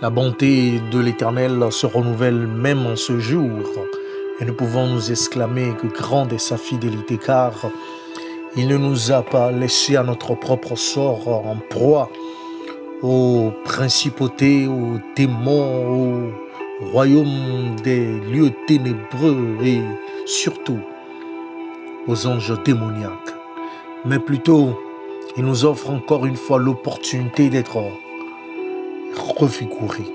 La bonté de l'Éternel se renouvelle même en ce jour, et nous pouvons nous exclamer que grande est sa fidélité, car il ne nous a pas laissés à notre propre sort en proie aux principautés, aux démons, au royaume des lieux ténébreux et surtout aux anges démoniaques. Mais plutôt, il nous offre encore une fois l'opportunité d'être refigurés,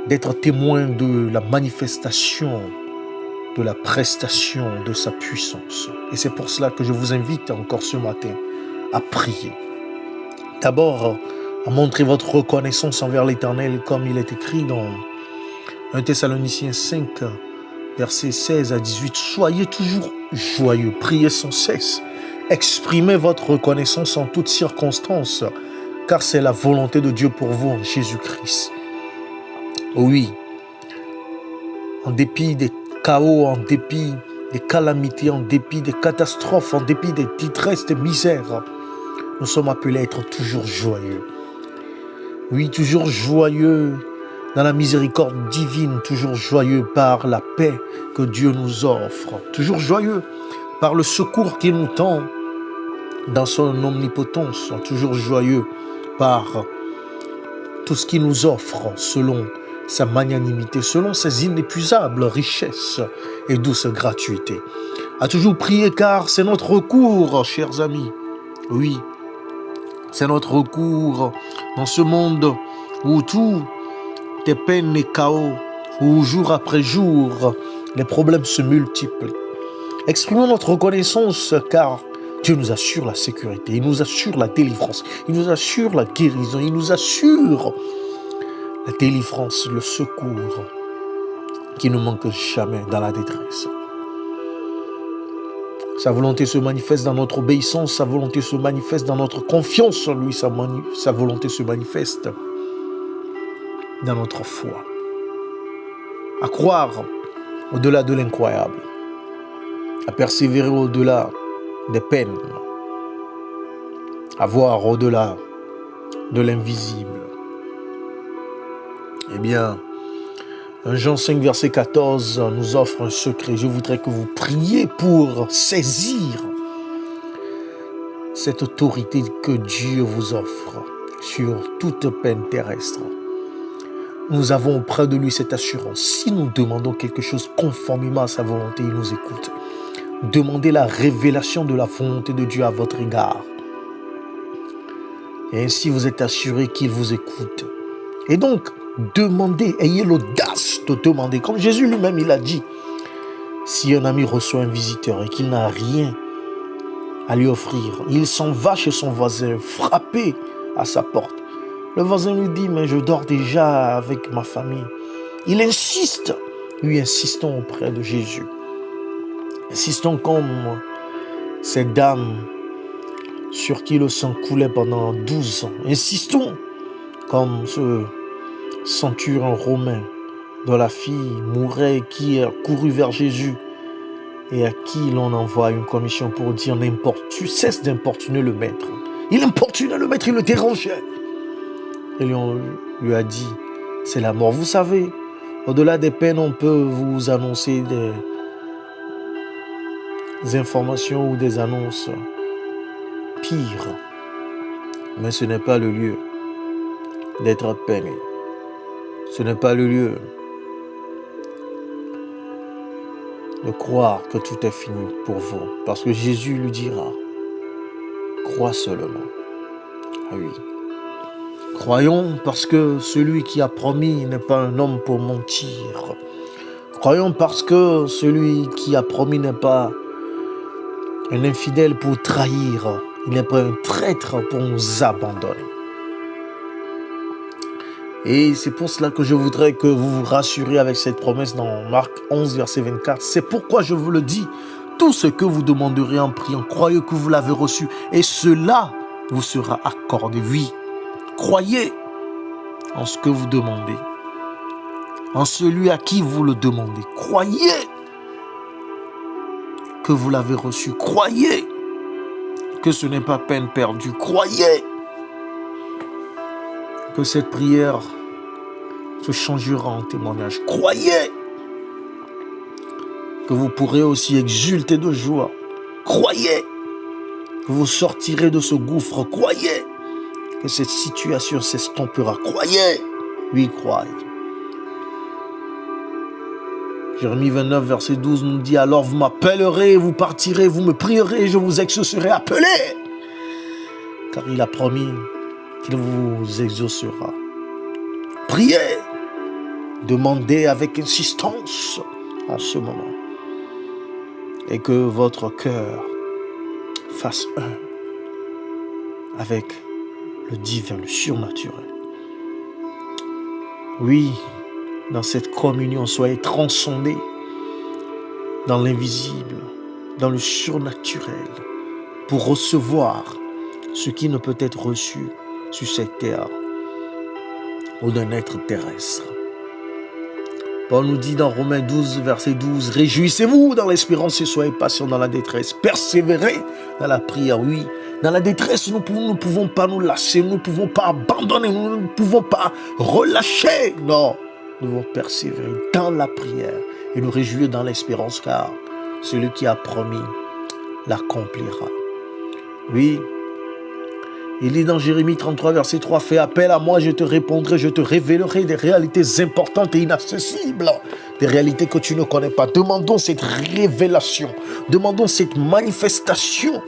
d'être témoins de la manifestation, de la prestation de sa puissance. Et c'est pour cela que je vous invite encore ce matin à prier. D'abord, à montrer votre reconnaissance envers l'Éternel, comme il est écrit dans 1 Thessaloniciens 5, versets 16 à 18. Soyez toujours joyeux, priez sans cesse, exprimez votre reconnaissance en toutes circonstances, car c'est la volonté de Dieu pour vous en Jésus-Christ. Oui, en dépit des chaos, en dépit des calamités, en dépit des catastrophes, en dépit des détresses, des misères, nous sommes appelés à être toujours joyeux. Oui, toujours joyeux dans la miséricorde divine, toujours joyeux par la paix que Dieu nous offre, toujours joyeux par le secours qu'il nous tend dans son omnipotence, toujours joyeux par tout ce qu'il nous offre selon sa magnanimité, selon ses inépuisables richesses et douces gratuités. À toujours prier, car c'est notre recours, chers amis. Oui, c'est notre recours dans ce monde où tout est peine et chaos, où jour après jour, les problèmes se multiplient. Exprimons notre reconnaissance, car Dieu nous assure la sécurité, il nous assure la délivrance, il nous assure la guérison, il nous assure la délivrance, le secours qui ne manque jamais dans la détresse. Sa volonté se manifeste dans notre obéissance, sa volonté se manifeste dans notre confiance en lui, sa volonté se manifeste dans notre foi. À croire au-delà de l'incroyable, à persévérer au-delà des peines, à voir au-delà de l'invisible. Eh bien, 1 Jean 5, verset 14 nous offre un secret. Je voudrais que vous priez pour saisir cette autorité que Dieu vous offre sur toute peine terrestre. Nous avons auprès de lui cette assurance. Si nous demandons quelque chose conformément à sa volonté, il nous écoute. Demandez la révélation de la volonté de Dieu à votre égard. Et ainsi vous êtes assuré qu'il vous écoute. Et donc, demandez, ayez l'audace de demander. Comme Jésus lui-même, il a dit, si un ami reçoit un visiteur et qu'il n'a rien à lui offrir, il s'en va chez son voisin, frapper à sa porte. Le voisin lui dit, mais je dors déjà avec ma famille. Il insiste, lui insistons auprès de Jésus. Insistons comme cette dame sur qui le sang coulait pendant 12 ans. Insistons comme ce centurion romain dont la fille mourait, qui a couru vers Jésus et à qui l'on envoie une commission pour dire cesse d'importuner le maître. Il importunait le maître, il le dérangeait. Et on lui a dit, c'est la mort. Vous savez, au-delà des peines, on peut vous annoncer des informations ou des annonces pires. Mais ce n'est pas le lieu d'être peiné. Ce n'est pas le lieu de croire que tout est fini pour vous. Parce que Jésus lui dira, crois seulement. Ah oui. Croyons parce que celui qui a promis n'est pas un homme pour mentir. Croyons parce que celui qui a promis n'est pas un infidèle pour trahir. Il n'est pas un traître pour nous abandonner. Et c'est pour cela que je voudrais que vous vous rassurez avec cette promesse dans Marc 11, verset 24. C'est pourquoi je vous le dis, tout ce que vous demanderez en priant, croyez que vous l'avez reçu et cela vous sera accordé. Oui, croyez en ce que vous demandez, en celui à qui vous le demandez. Croyez que vous l'avez reçu. Croyez que ce n'est pas peine perdue. Croyez que cette prière se changera en témoignage. Croyez que vous pourrez aussi exulter de joie. Croyez que vous sortirez de ce gouffre. Croyez que cette situation s'estompera. Croyez. Oui, croyez. Jérémie 29, verset 12 nous dit: alors vous m'appellerez, vous partirez, vous me prierez, et je vous exaucerai. Appelez, car il a promis qu'il vous exaucera. Priez, demandez avec insistance en ce moment, et que votre cœur fasse un avec le divin, le surnaturel. Oui, dans cette communion, soyez transcendés dans l'invisible, dans le surnaturel, pour recevoir ce qui ne peut être reçu sur cette terre ou d'un être terrestre. Paul nous dit dans Romains 12, verset 12, réjouissez-vous dans l'espérance et soyez patients dans la détresse. Persévérez dans la prière, oui. Dans la détresse, nous ne pouvons pas nous lasser, nous ne pouvons pas abandonner, nous ne pouvons pas relâcher. Non, nous devons persévérer dans la prière et nous réjouir dans l'espérance, car celui qui a promis l'accomplira. Oui, il dit dans Jérémie 33, verset 3, fais appel à moi, je te répondrai, je te révélerai des réalités importantes et inaccessibles, des réalités que tu ne connais pas. Demandons cette révélation, demandons cette manifestation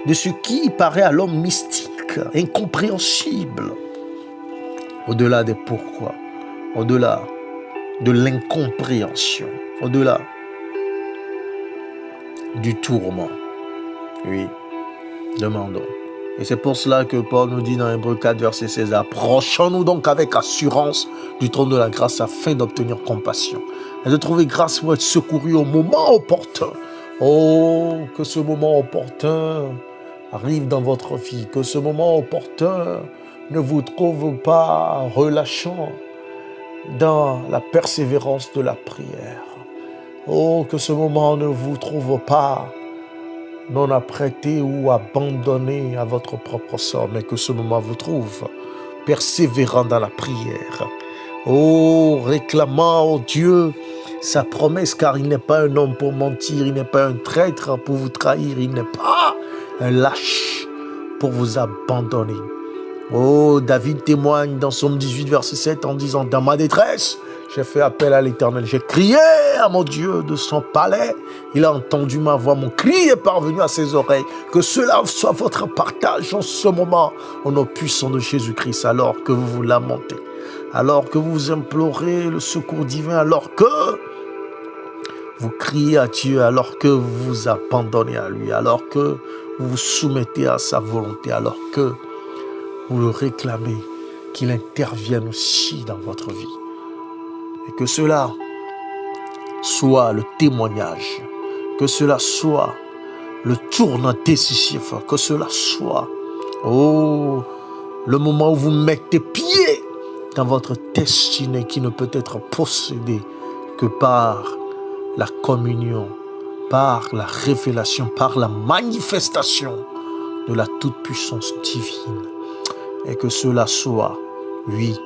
de ce qui paraît à l'homme mystique, incompréhensible, au-delà des pourquoi, au-delà de l'incompréhension, au-delà du tourment. Oui, demandons. Et c'est pour cela que Paul nous dit dans Hébreux 4, verset 16, approchons-nous donc avec assurance du trône de la grâce afin d'obtenir compassion et de trouver grâce pour être secouru au moment opportun. Oh, que ce moment opportun arrive dans votre vie, que ce moment opportun ne vous trouve pas relâchant dans la persévérance de la prière. Oh, que ce moment ne vous trouve pas non apprêté ou abandonné à votre propre sort, mais que ce moment vous trouve persévérant dans la prière. Oh, réclamant au Dieu sa promesse, car il n'est pas un homme pour mentir, il n'est pas un traître pour vous trahir, il n'est pas un lâche pour vous abandonner. Oh, David témoigne dans Psaume 18, verset 7 en disant, dans ma détresse, j'ai fait appel à l'Éternel, j'ai crié à mon Dieu de son palais, il a entendu ma voix, mon cri est parvenu à ses oreilles. Que cela soit votre partage en ce moment, au nom puissant de Jésus-Christ, alors que vous vous lamentez, alors que vous implorez le secours divin, alors que vous criez à Dieu, alors que vous vous abandonnez à lui, alors que vous vous soumettez à sa volonté, alors que vous le réclamez, qu'il intervienne aussi dans votre vie. Et que cela soit le témoignage, que cela soit le tournant décisif, que cela soit, oh, le moment où vous mettez pied dans votre destinée qui ne peut être possédée que par la communion, par la révélation, par la manifestation de la toute-puissance divine. Et que cela soit, oui,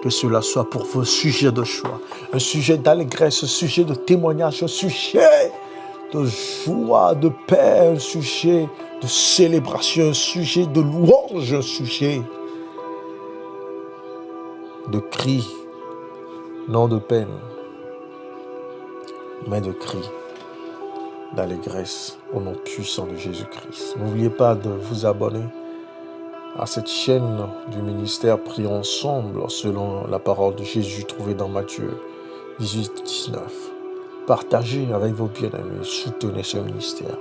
que cela soit pour vos sujets de choix, un sujet d'allégresse, un sujet de témoignage, un sujet de joie, de paix, un sujet de célébration, un sujet de louange, un sujet de cri, non de peine, mais de cri, d'allégresse au nom puissant de Jésus-Christ. N'oubliez pas de vous abonner à cette chaîne du ministère Prions ensemble selon la parole de Jésus trouvée dans Matthieu 18-19. Partagez avec vos bien-aimés, soutenez ce ministère.